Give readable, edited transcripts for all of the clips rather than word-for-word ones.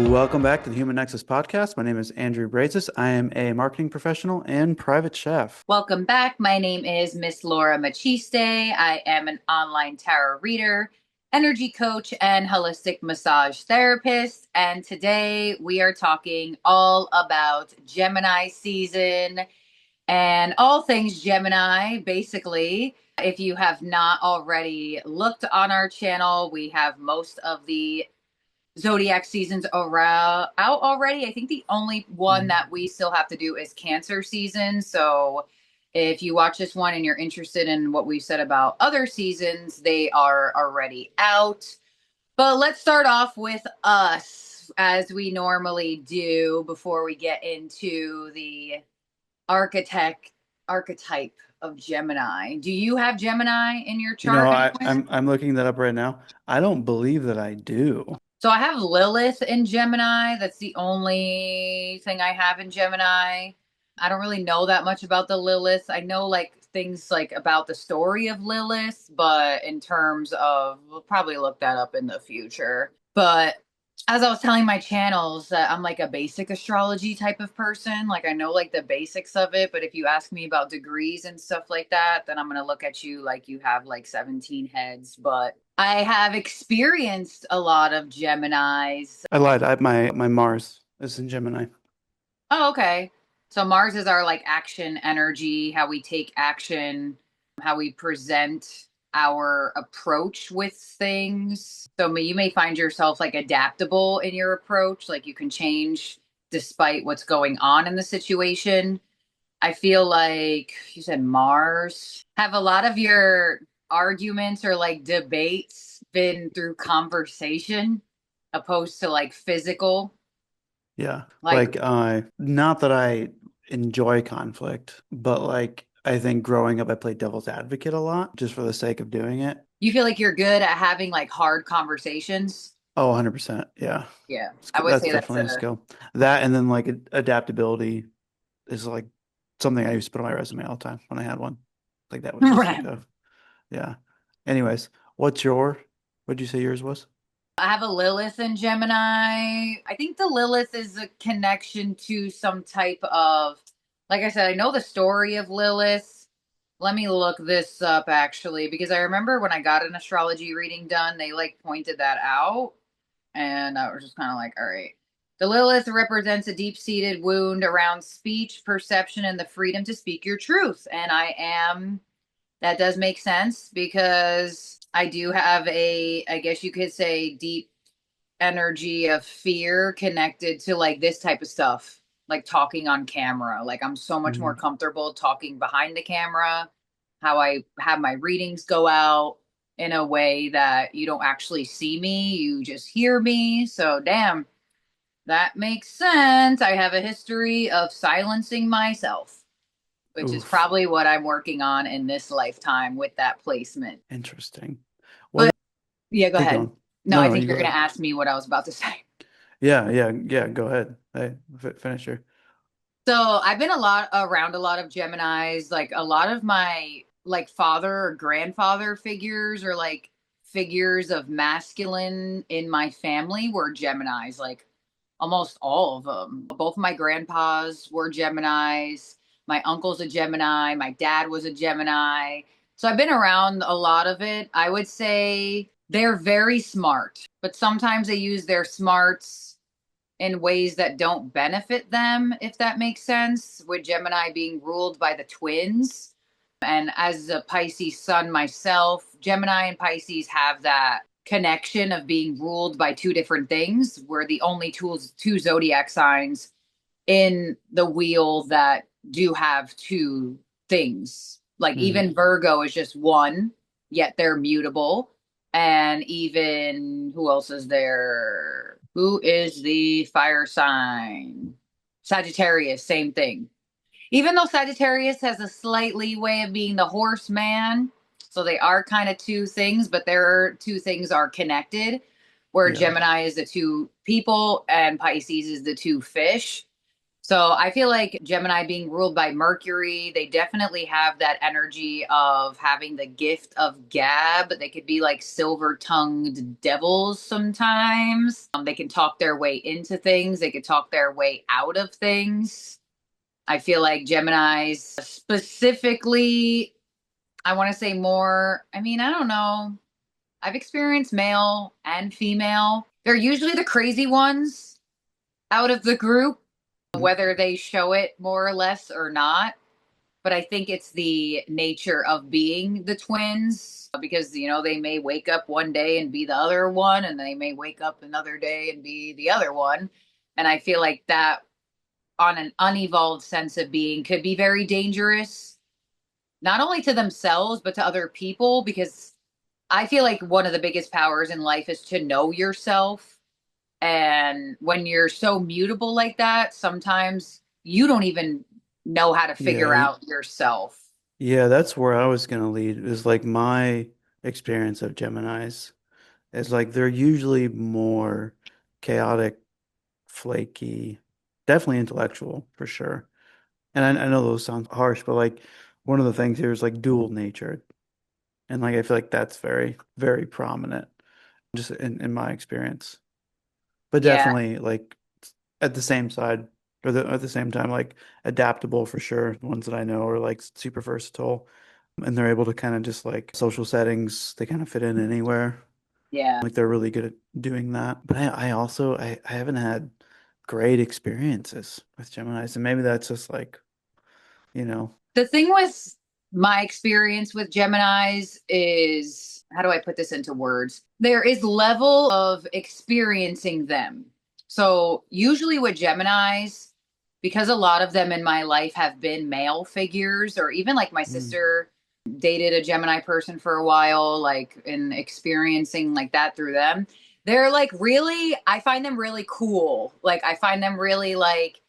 Welcome back to the Human Nexus podcast. My name is Andrew Brazis. I am a marketing professional and private chef. Welcome back. My name is Miss Laura Machiste. I am an online tarot reader, energy coach, and holistic massage therapist. And today we are talking all about Gemini season and all things Gemini, basically. If you have not already looked on our channel, we have most of the zodiac seasons around out already. I think the only one that we still have to do is Cancer season. So if you watch this one and you're interested in what we said about other seasons, they are already out. But let's start off with us as we normally do before we get into the archetype of Gemini. Do you have Gemini in your You know, chart I, anywhere? I'm I'm looking that up right now. I don't believe that I do. So I have Lilith in Gemini. That's the only thing I have in Gemini. I don't really know that much about the Lilith. I know like things like about the story of Lilith, but in terms of, we'll probably look that up in the future. But as I was telling my channels that I'm like a basic astrology type of person. Like I know like the basics of it, but if you ask me about degrees and stuff like that, then I'm going to look at you like you have like 17 heads. But I have experienced a lot of Geminis. I lied. My Mars is in Gemini. Oh, okay. So Mars is our like action energy, how we take action, how we present our approach with things. So you may find yourself like adaptable in your approach, like you can change despite what's going on in the situation. I feel like you said Mars. Have a lot of your arguments or like debates been through conversation opposed to like physical? Yeah. Like, Not that I enjoy conflict, but like I think growing up I played devil's advocate a lot just for the sake of doing it. you feel like you're good at having like hard conversations? Oh, 100%. Yeah. Yeah, I would That's say that's definitely a a skill. That and then like adaptability is like something I used to put on my resume all the time when I had one. Like that would just right. think of. Yeah. Anyways, what'd you say yours was? I have a Lilith in Gemini. I think the Lilith is a connection to some type of, like I said, I know the story of Lilith. Let me look this up actually, because I remember when I got an astrology reading done, they like pointed that out. And I was just kind of like, all right. The Lilith represents a deep seated wound around speech, perception, and the freedom to speak your truth. And that does make sense because I do have I guess you could say, deep energy of fear connected to like this type of stuff, like talking on camera. Like I'm so much more Mhm. comfortable talking behind the camera, how I have my readings go out in a way that you don't actually see me, you just hear me. So, damn, that makes sense. I have a history of silencing myself, which is Oof. probably what I'm working on in this lifetime with that placement. Interesting. But What yeah, go keep ahead. going. No, No, I no, think you you're go going to ahead. ask me what I was about to say. Yeah, go ahead. Hey, finish your. So I've been a lot around a lot of Geminis, like a lot of my like father or grandfather figures or like figures of masculine in my family were Geminis, like almost all of them. Both of my grandpas were Geminis. My uncle's a Gemini. My dad was a Gemini. So I've been around a lot of it. I would say they're very smart, but sometimes they use their smarts in ways that don't benefit them, if that makes sense, with Gemini being ruled by the twins. And as a Pisces sun myself, Gemini and Pisces have that connection of being ruled by two different things. We're the only two zodiac signs in the wheel that do have two things. Like Mhm. even Virgo is just one, yet they're mutable. And even who else is there? Who is the fire sign? Sagittarius, same thing. Even though Sagittarius has a slightly way of being the horseman, so they are kind of two things, but their two things are connected, where Yeah. Gemini is the two people and Pisces is the two fish. So I feel like Gemini being ruled by Mercury, they definitely have that energy of having the gift of gab. They could be like silver-tongued devils sometimes. They can talk their way into things. They could talk their way out of things. I feel like Geminis specifically, I want to say more. I mean, I don't know. I've experienced male and female. They're usually the crazy ones out of the group, whether they show it more or less or not. But I think it's the nature of being the twins because, they may wake up one day and be the other one, and they may wake up another day and be the other one. And I feel like that on an unevolved sense of being could be very dangerous, not only to themselves, but to other people, because I feel like one of the biggest powers in life is to know yourself. And when you're so mutable like that, sometimes you don't even know how to Yeah, figure out yourself. yeah, that's where I was gonna lead. Is like my experience of Geminis is like they're usually more chaotic, flaky, definitely intellectual for sure. And I know those sound harsh, but like one of the things here is like dual nature. And like I feel like that's very, very prominent just in my experience. But Yeah, definitely like at the same side or at the same time, like adaptable for sure. The ones that I know are like super versatile and they're able to kind of just like social settings, they kind of fit in anywhere. yeah. Like they're really good at doing that. But I also I haven't had great experiences with Geminis. And maybe that's just like, you know, The thing with my experience with Geminis is, how do I put this into words? There is level of experiencing them. So usually with Geminis, because a lot of them in my life have been male figures, or even like my mm, sister dated a Gemini person for a while, like in experiencing like that through them. They're like really, I find them really cool. Like I find them really like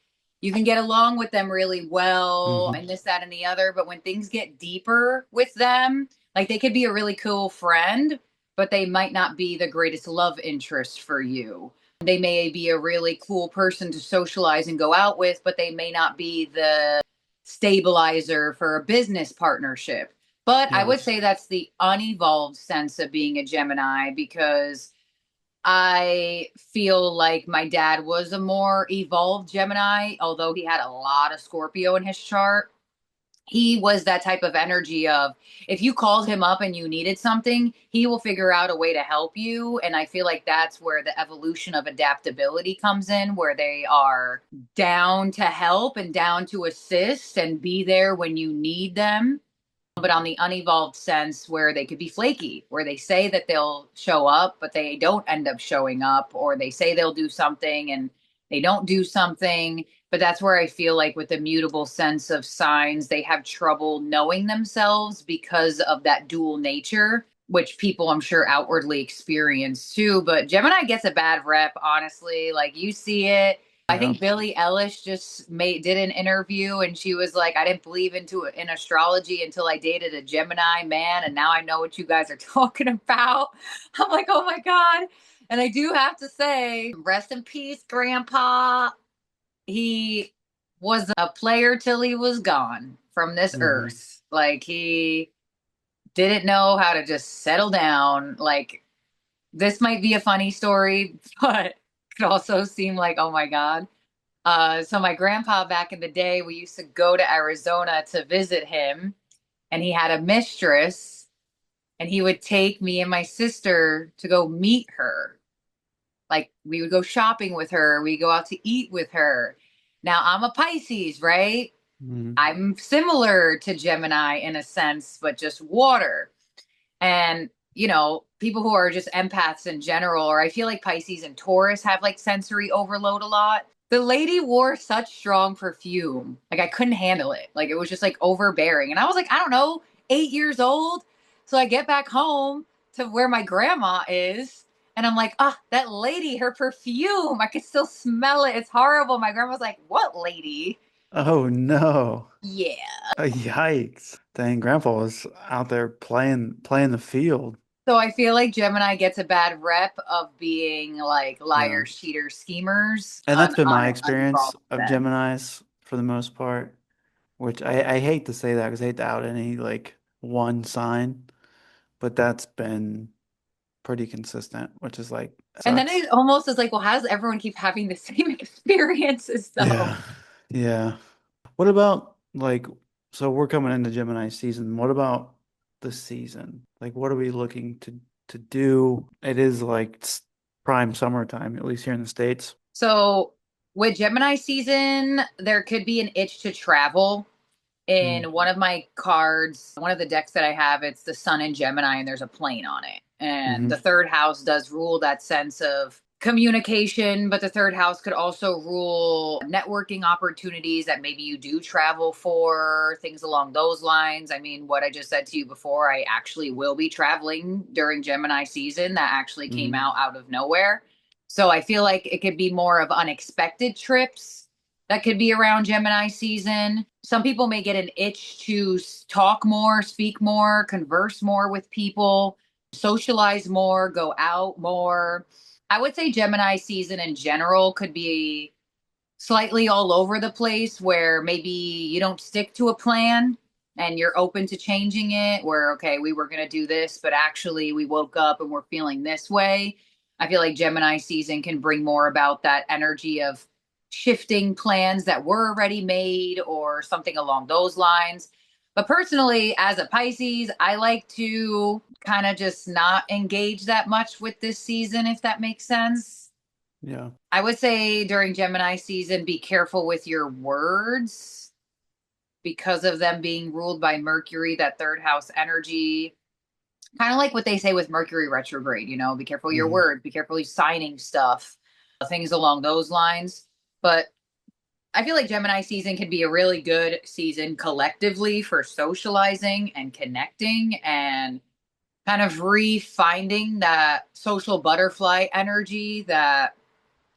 you can get along with them really well hmm and this, that, and the other. But when things get deeper with them, like they could be a really cool friend, but they might not be the greatest love interest for you. They may be a really cool person to socialize and go out with, but they may not be the stabilizer for a business partnership. But I would Yes. say that's the unevolved sense of being a Gemini because I feel like my dad was a more evolved Gemini, although he had a lot of Scorpio in his chart. He was that type of energy of if you called him up and you needed something, he will figure out a way to help you. And I feel like that's where the evolution of adaptability comes in, where they are down to help and down to assist and be there when you need them, but on the unevolved sense where they could be flaky, where they say that they'll show up, but they don't end up showing up, or they say they'll do something and they don't do something. But that's where I feel like with the mutable sense of signs, they have trouble knowing themselves because of that dual nature, which people I'm sure outwardly experience too. But Gemini gets a bad rep, honestly. Like you see it. I Yeah. think Billie Eilish just did an interview and she was like, I didn't believe in astrology until I dated a Gemini man, and now I know what you guys are talking about. I'm like, oh my God. And I do have to say, rest in peace, Grandpa. He was a player till he was gone from this hmm earth. Like he didn't know how to just settle down. Like this might be a funny story, but could also seem like, oh my God. So my grandpa back in the day, we used to go to Arizona to visit him, and he had a mistress, and he would take me and my sister to go meet her. Like we would go shopping with her, we go out to eat with her. Now I'm a Pisces, right? hmm I'm similar to Gemini in a sense, but just water. And people who are just empaths in general, or I feel like Pisces and Taurus have like sensory overload a lot. The lady wore such strong perfume. Like I couldn't handle it. Like it was just like overbearing. And I was like, I don't know, 8 years old. So I get back home to where my grandma is. And I'm like, ah, that lady, her perfume, I could still smell it. It's horrible. My grandma's like, what lady? Oh no. Yeah. Yikes. Dang, Grandpa was out there playing the field. So I feel like Gemini gets a bad rep of being like Yeah. liars, cheaters, schemers, And that's been my experience of uninvolvement. Geminis for the most part, which I hate to say that because I hate to out any like one sign, but that's been pretty consistent, which is like And then sucks. it almost is like, well, how does everyone keep having the same experiences though? Yeah. Yeah. What about like, so we're coming into Gemini season. What about the season? Like, what are we looking to do? It is like prime summertime, at least here in the States. So with Gemini season, there could be an itch to travel. Mm. In one of my cards, one of the decks that I have, it's the sun in Gemini and there's a plane on it. And the Hmm. third house does rule that sense of communication, but the third house could also rule networking opportunities that maybe you do travel for, things along those lines. I mean, what I just said to you before, I actually will be traveling during Gemini season. That actually came Hmm. out of nowhere. So I feel like it could be more of unexpected trips that could be around Gemini season. Some people may get an itch to talk more, speak more, converse more with people, socialize more, go out more. I would say Gemini season in general could be slightly all over the place where maybe you don't stick to a plan and you're open to changing it where okay we were going to do this but actually we woke up and we're feeling this way. I feel like Gemini season can bring more about that energy of shifting plans that were already made or something along those lines. But personally as a Pisces I like to kind of just not engage that much with this season if that makes sense. Yeah. I would say during Gemini season, be careful with your words because of them being ruled by Mercury, that third house energy. Kind of like what they say with Mercury retrograde, be careful your Hmm. words, be careful you signing stuff, things along those lines. But I feel like Gemini season can be a really good season collectively for socializing and connecting and kind of refinding that social butterfly energy that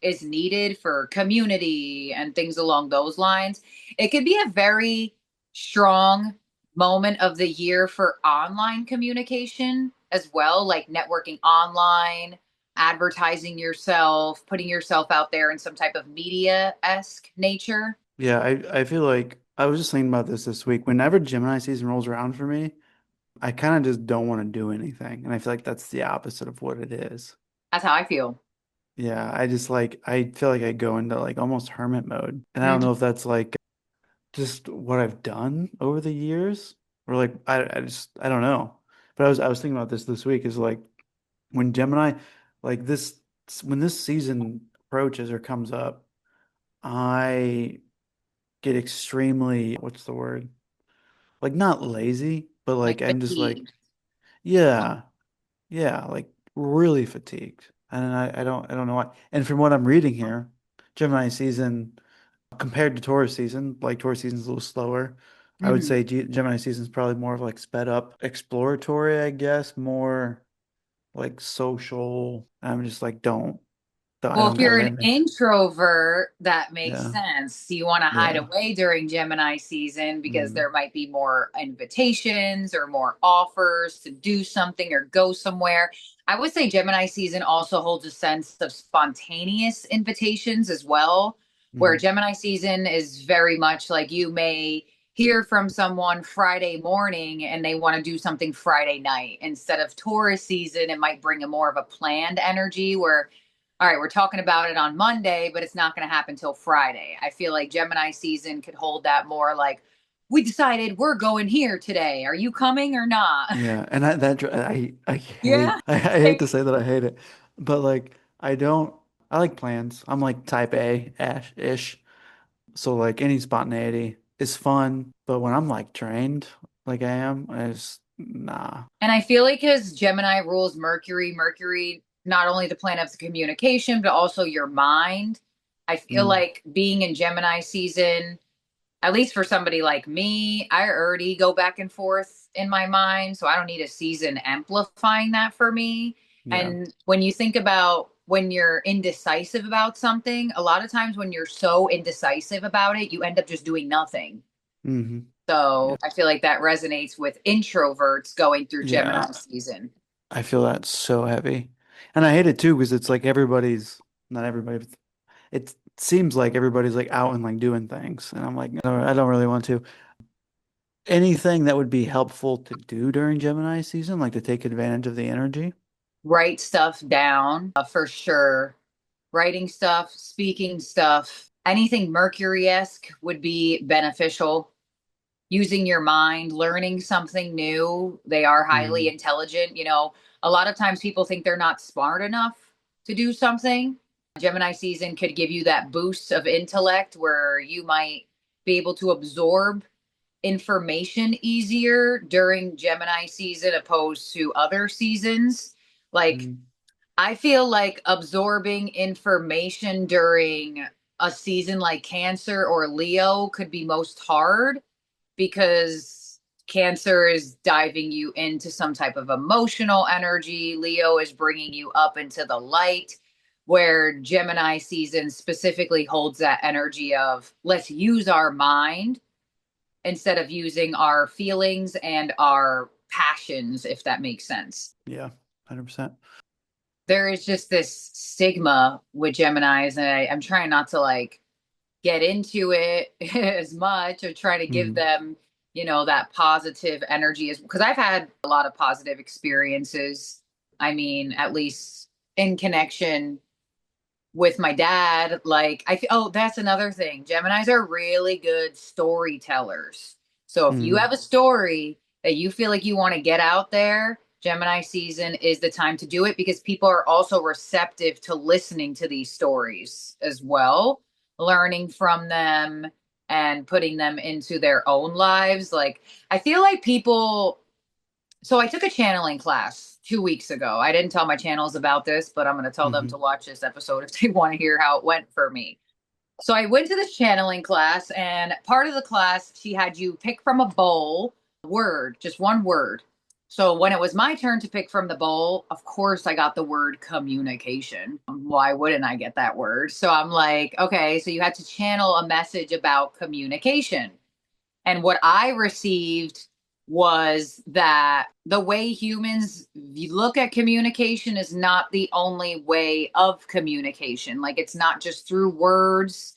is needed for community and things along those lines. It could be a very strong moment of the year for online communication as well, like networking online, advertising yourself, putting yourself out there in some type of media esque nature. Yeah, I feel like I was just thinking about this week. Whenever Gemini season rolls around for me, I kind of just don't want to do anything. And I feel like that's the opposite of what it is. That's how I feel. Yeah, I just like I feel like I go into like almost hermit mode. And I don't Mhm. know if that's like just what I've done over the years or like I just I don't know. But I was thinking about this week is like when Gemini like this when this season approaches or comes up, I get extremely what's the word? Like not lazy, but Like like I'm just like fatigue. yeah, yeah, like really fatigued. And I don't know why. And from what I'm reading here, Gemini season compared to Taurus season, like Taurus season's a little slower. I would Mhm. say Gemini season's probably more of like sped up, exploratory, I guess, more like social. I'm just like I Well, if don't got you're it an in me. introvert, that makes Yeah. sense. You want to hide Yeah. away during Gemini season because Mm. there might be more invitations or more offers to do something or go somewhere. I would say Gemini season also holds a sense of spontaneous invitations as well, where Mm. Gemini season is very much like you may hear from someone Friday morning and they want to do something Friday night. Instead of Taurus season, it might bring a more of a planned energy where all right, we're talking about it on Monday, but it's not going to happen till Friday. I feel like Gemini season could hold that more like, we decided we're going here today. Are you coming or not? Yeah, and I Yeah. hate I hate to say that I hate it, but like I don't I like plans. I'm like type A ash ish. So like any spontaneity is fun, but when I'm like trained like I am, it's nah. And I feel like as Gemini rules Mercury, Mercury, not only the planet of communication, but also your mind. I feel Mm, like being in Gemini season, at least for somebody like me, I already go back and forth in my mind. So I don't need a season amplifying that for me. yeah. And when you think about when you're indecisive about something, a lot of times when you're so indecisive about it, you end up just doing nothing. Hmm. Yeah. So I feel like that resonates with introverts going through Yeah. Gemini season. I feel that so heavy. And I hate it too because it's like everybody's, not everybody, but it seems like everybody's like out and like doing things. And I'm like, no, I don't really want to. Anything that would be helpful to do during Gemini season, like to take advantage of the energy. Write stuff down, for sure. Writing stuff, speaking stuff, anything Mercury-esque would be beneficial. Using your mind, learning something new. They are highly Mm, intelligent. A lot of times people think they're not smart enough to do something. Gemini season could give you that boost of intellect where you might be able to absorb information easier during Gemini season opposed to other seasons. Like, mm, I feel like absorbing information during a season like Cancer or Leo could be most hard because Cancer is diving you into some type of emotional energy. Leo is bringing you up into the light, where Gemini season specifically holds that energy of let's use our mind instead of using our feelings and our passions, if that makes sense. yeah, 100%. There is just this stigma with Geminis, and I'm trying not to like get into it as much or try to give Mm, them, that positive energy is because I've had a lot of positive experiences. I mean, at least in connection with my dad. Like, oh, that's another thing. Geminis are really good storytellers. So if you mm, have a story that you feel like you want to get out there, Gemini season is the time to do it because people are also receptive to listening to these stories as well, learning from them and putting them into their own lives. Like, I feel like people so I took a channeling class 2 weeks ago. I didn't tell my channels about this, but I'm going to tell them to hmm watch this episode if they want to hear how it went for me. So I went to this channeling class, and part of the class, she had you pick from a bowl word, just one word. So when it was my turn to pick from the bowl, of course I got the word communication. Why wouldn't I get that word? So I'm like, okay, so you had to channel a message about communication. And what I received was that the way humans look at communication is not the only way of communication. Like, it's not just through words,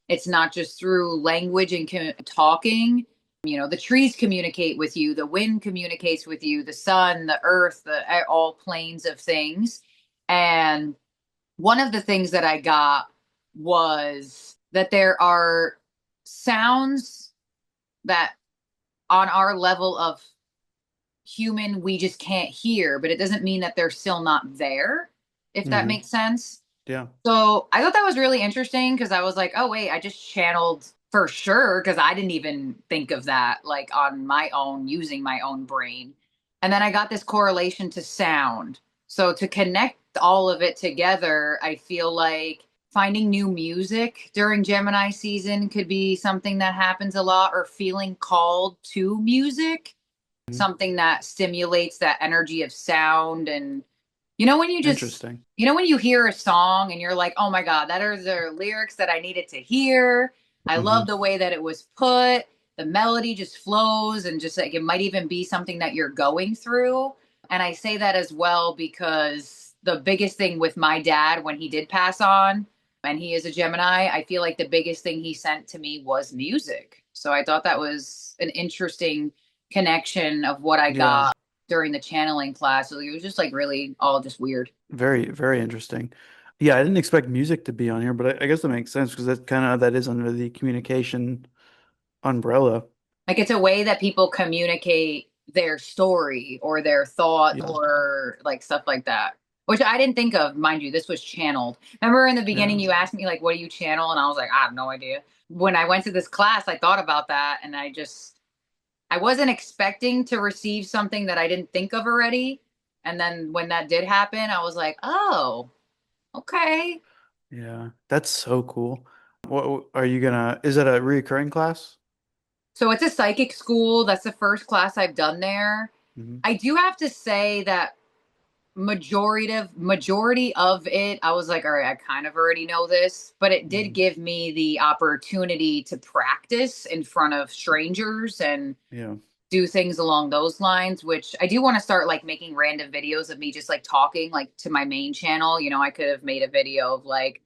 it's not just through language and talking. The trees communicate with you, the wind communicates with you, the sun, the earth, all planes of things. And one of the things that I got was that there are sounds that on our level of human we just can't hear, but it doesn't mean that they're still not there, if that hmm makes sense. Yeah. So I thought that was really interesting because I was like, oh wait, I just channeled for sure because I didn't even think of that like on my own using my own brain. And then I got this correlation to sound. So to connect all of it together, I feel like finding new music during Gemini season could be something that happens a lot, or feeling called to music, Mhm. something that stimulates that energy of sound. And when you just Interesting. when you hear a song and you're like, oh my god, that are the lyrics that I needed to hear. I love hmm the way that it was put. The melody just flows, and just like it might even be something that you're going through. And I say that as well because the biggest thing with my dad when he did pass on, and he is a Gemini, I feel like the biggest thing he sent to me was music. So I thought that was an interesting connection of what I Yeah. got during the channeling class. So it was just like really all just weird. Very, very interesting. Yeah, I didn't expect music to be on here, but I guess that makes sense because that is under the communication umbrella. Like, it's a way that people communicate their story or their thought Yeah. or like stuff like that. Which I didn't think of, mind you, this was channeled. Remember in the beginning Yeah. you asked me like what do you channel? And I was like, I have no idea. When I went to this class, I thought about that, and I wasn't expecting to receive something that I didn't think of already. And then when that did happen, I was like, oh, okay. Yeah. That's so cool. What are you gonna, is it a recurring class? So it's a psychic school. That's the first class I've done there. hmm I do have to say that majority of it, I was like, all right, I kind of already know this, but it did hmm give me the opportunity to practice in front of strangers and Yeah. do things along those lines, which I do want to start like making random videos of me just like talking like to my main channel. You know, I could have made a video of like,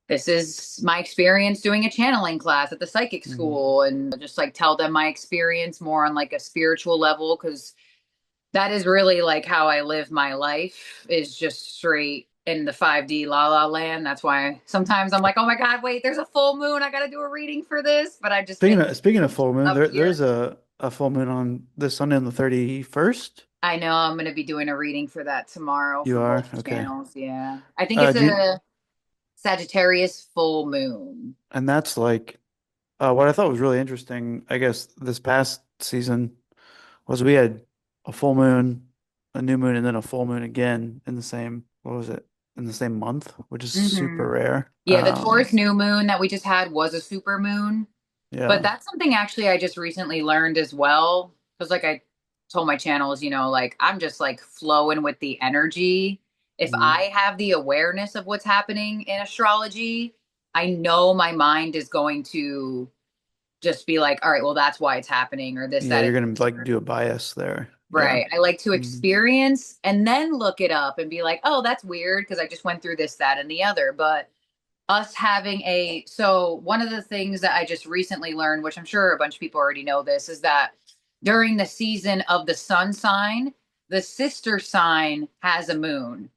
this is my experience doing a channeling class at the psychic Hmm. school and just like tell them my experience more on like a spiritual level because that is really like how I live my life is just straight in the 5D la la land. That's why sometimes I'm like, oh my God, wait, there's a full moon. I got to do a reading for this. But I've just been Speaking of full moon, up there's here. a full moon on this Sunday on the 31st. I know I'm going to be doing a reading for that tomorrow You for are? both Okay. channels. Yeah. I think it's Do you, a Sagittarius full moon. and that's like what I thought was really interesting, I guess, this past season was we had a full moon, a new moon, and then a full moon again in the same, what was it? In the same month, which is Hmm. super rare. Yeah. The Taurus new moon that we just had was a super moon. But Yeah. that's something actually I just recently learned as well. Because, like I told my channels, you know, like I'm just like flowing with the energy. If Mhm. I have the awareness of what's happening in astrology, I know my mind is going to just be like, all right, well, that's why it's happening, or this, Yeah, that, you're and gonna the like other. do a bias there. Yeah. Right. I like to Mhm. experience and then look it up and be like, oh, that's weird because I just went through this, that, and the other. But us having a so one of the things that I just recently learned, which I'm sure a bunch of people already know this, is that during the season of the sun sign, the sister sign has a moon.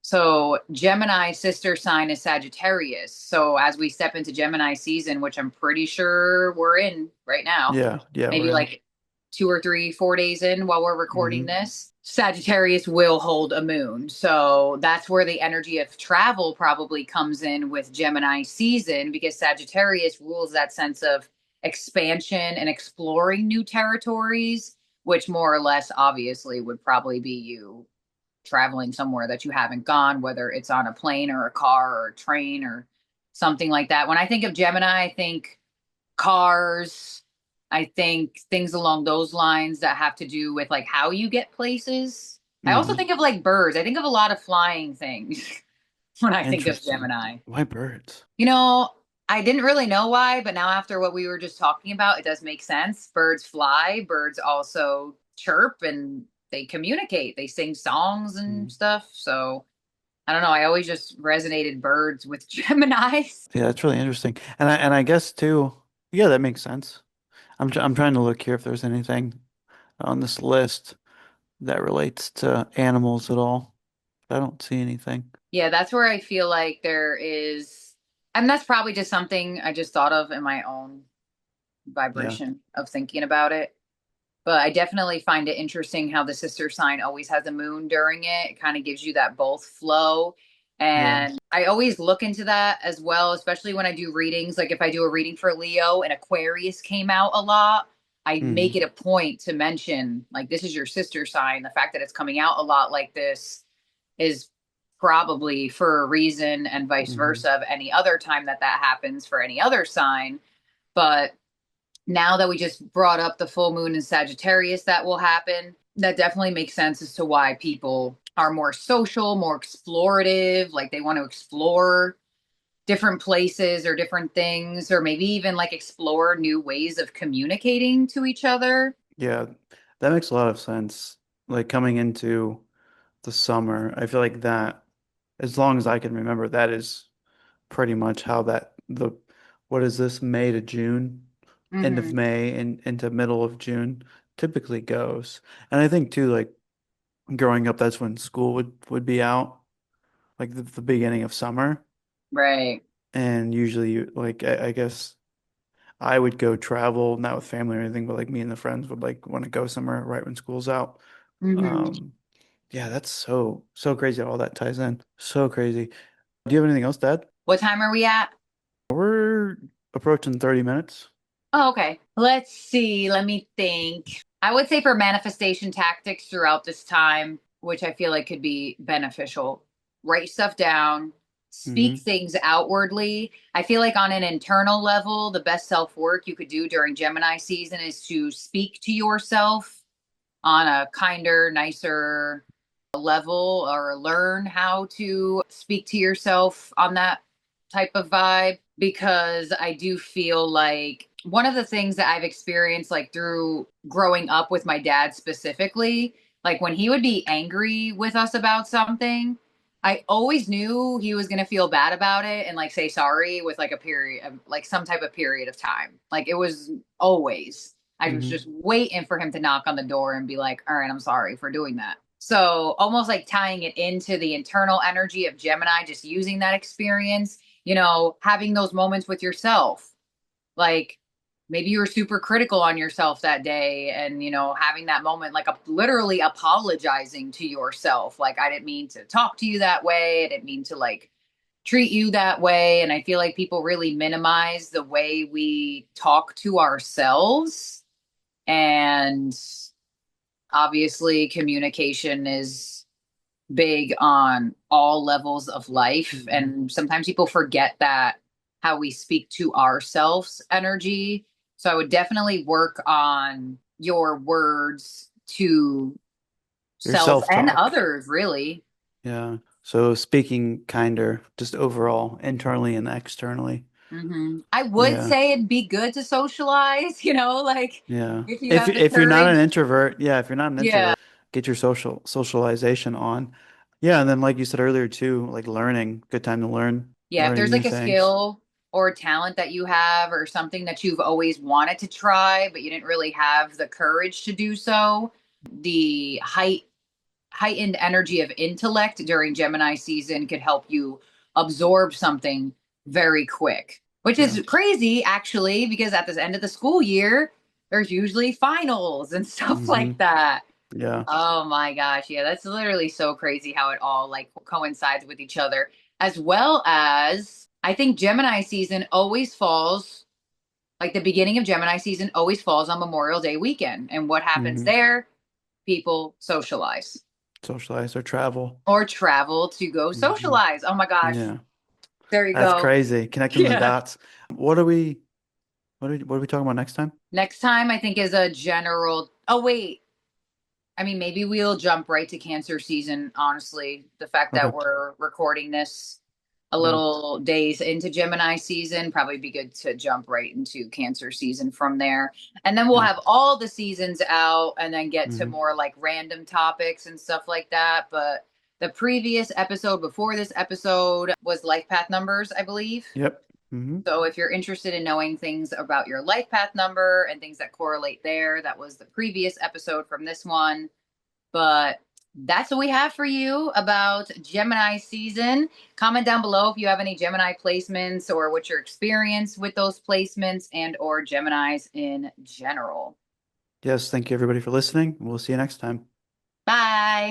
So Gemini sister sign is Sagittarius. So as we step into Gemini season, which I'm pretty sure we're in right now, Yeah, yeah, we're maybe in. like 2 or 3, 4 days in while we're recording Hmm. this, Sagittarius will hold a moon. So that's where the energy of travel probably comes in with Gemini season because Sagittarius rules that sense of expansion and exploring new territories, which more or less obviously would probably be you traveling somewhere that you haven't gone, whether it's on a plane or a car or a train or something like that. When I think of Gemini, I think cars. I think things along those lines that have to do with like how you get places. I also Hmm. think of like birds. I think of a lot of flying things when I think of Interesting. Gemini. Why birds? You know, I didn't really know why, but now after what we were just talking about, it does make sense. Birds fly, birds also chirp and they communicate. They sing songs and Mm. stuff. So I don't know. I always just resonated birds with Geminis. Yeah, that's really interesting. And I guess too, yeah, that makes sense. I'm trying to look here if there's anything on this list that relates to animals at all. I don't see anything. Yeah, that's where I feel like there is, and that's probably just something I just thought of in my own Yeah. vibration of thinking about it. But I definitely find it interesting how the sister sign always has a moon during it. It kind of gives you that both flow. Yeah. And I always look into that as well, especially when I do readings. Like if I do a reading for Leo and Aquarius came out a lot, I make Hmm. it a point to mention, like, this is your sister sign. The fact that it's coming out a lot like this is probably for a reason, and vice Hmm. versa of any other time that that happens for any other sign. But now that we just brought up the full moon in Sagittarius that will happen, that definitely makes sense as to why people are more social, more explorative, like they want to explore different places or different things, or maybe even like explore new ways of communicating to each other. Yeah, that makes a lot of sense. Like coming into the summer, I feel like that, as long as I can remember, that is pretty much how what is this, May to June, end of Hmm. May and into middle of June typically goes. And I think too, like growing up, that's when school would be out, like the beginning of summer. Right. And usually, like I guess I would go travel, not with family or anything, but like me and the friends would like want to go somewhere right when school's out. Hmm. Um, yeah, that's so crazy how all that ties in. So crazy. Do you have anything else, Dad? What time are we at? We're approaching 30 minutes. Oh, okay. Let's see. Let me think. I would say for manifestation tactics throughout this time, which I feel like could be beneficial, write stuff down, speak Hmm. things outwardly. I feel like on an internal level, the best self work you could do during Gemini season is to speak to yourself on a kinder, nicer level, or learn how to speak to yourself on that type of vibe, because I do feel like one of the things that I've experienced, like through growing up with my dad specifically, like when he would be angry with us about something, I always knew he was going to feel bad about it and like say sorry with like a period of like some type of period of time. Like it was always, I was Hmm. just waiting for him to knock on the door and be like, all right, I'm sorry for doing that. So almost like tying it into the internal energy of Gemini, just using that experience, having those moments with yourself. Like maybe you were super critical on yourself that day and, having that moment, like literally apologizing to yourself. Like, I didn't mean to talk to you that way. I didn't mean to like treat you that way. And I feel like people really minimize the way we talk to ourselves. And obviously, communication is big on all levels of life. Hmm. And sometimes people forget that how we speak to ourselves energy. So I would definitely work on your words to Your self and self-talk. others, really. Yeah. So speaking kinder, just overall, internally and externally. I would Yeah. say it'd be good to socialize, like Yeah. if you If have the if you're not an courage. introvert, yeah, if you're not an Yeah. introvert, get your socialization on. Yeah, and then like you said earlier too, like learning, good time to Yeah. If learning there's new like a things. skill or a talent that you have or something that you've always wanted to try, but you didn't really have the courage to do so, the heightened energy of intellect during Gemini season could help you absorb something very quick, which Yeah. is crazy actually, because at the end of the school year, there's usually finals and stuff Hmm. like that. Yeah. Oh my gosh. Yeah, that's literally so crazy how it all like coincides with each other. As well as I think Gemini season always falls, like the beginning of Gemini season always falls on Memorial Day weekend. And what happens Hmm. there? People socialize Socialize or travel. or travel to go Hmm. socialize. Oh my gosh. Yeah. There you That's go. crazy. Connecting the Yeah. dots. What are we what are we talking about next time? Next time, I think is a general. Oh, wait. I mean, maybe we'll jump right to Cancer season, honestly. The fact Okay. that we're recording this a Yeah. little days into Gemini season, probably be good to jump right into Cancer season from there. And then we'll Yeah. have all the seasons out and then get to Hmm. more like random topics and stuff like that. But the previous episode before this episode was life path numbers, I believe. Yep. Hmm. So if you're interested in knowing things about your life path number and things that correlate there, that was the previous episode from this one. But that's what we have for you about Gemini season. Comment down below if you have any Gemini placements or what your experience with those placements and or Geminis in general. Yes, thank you everybody for listening. We'll see you next time. Bye.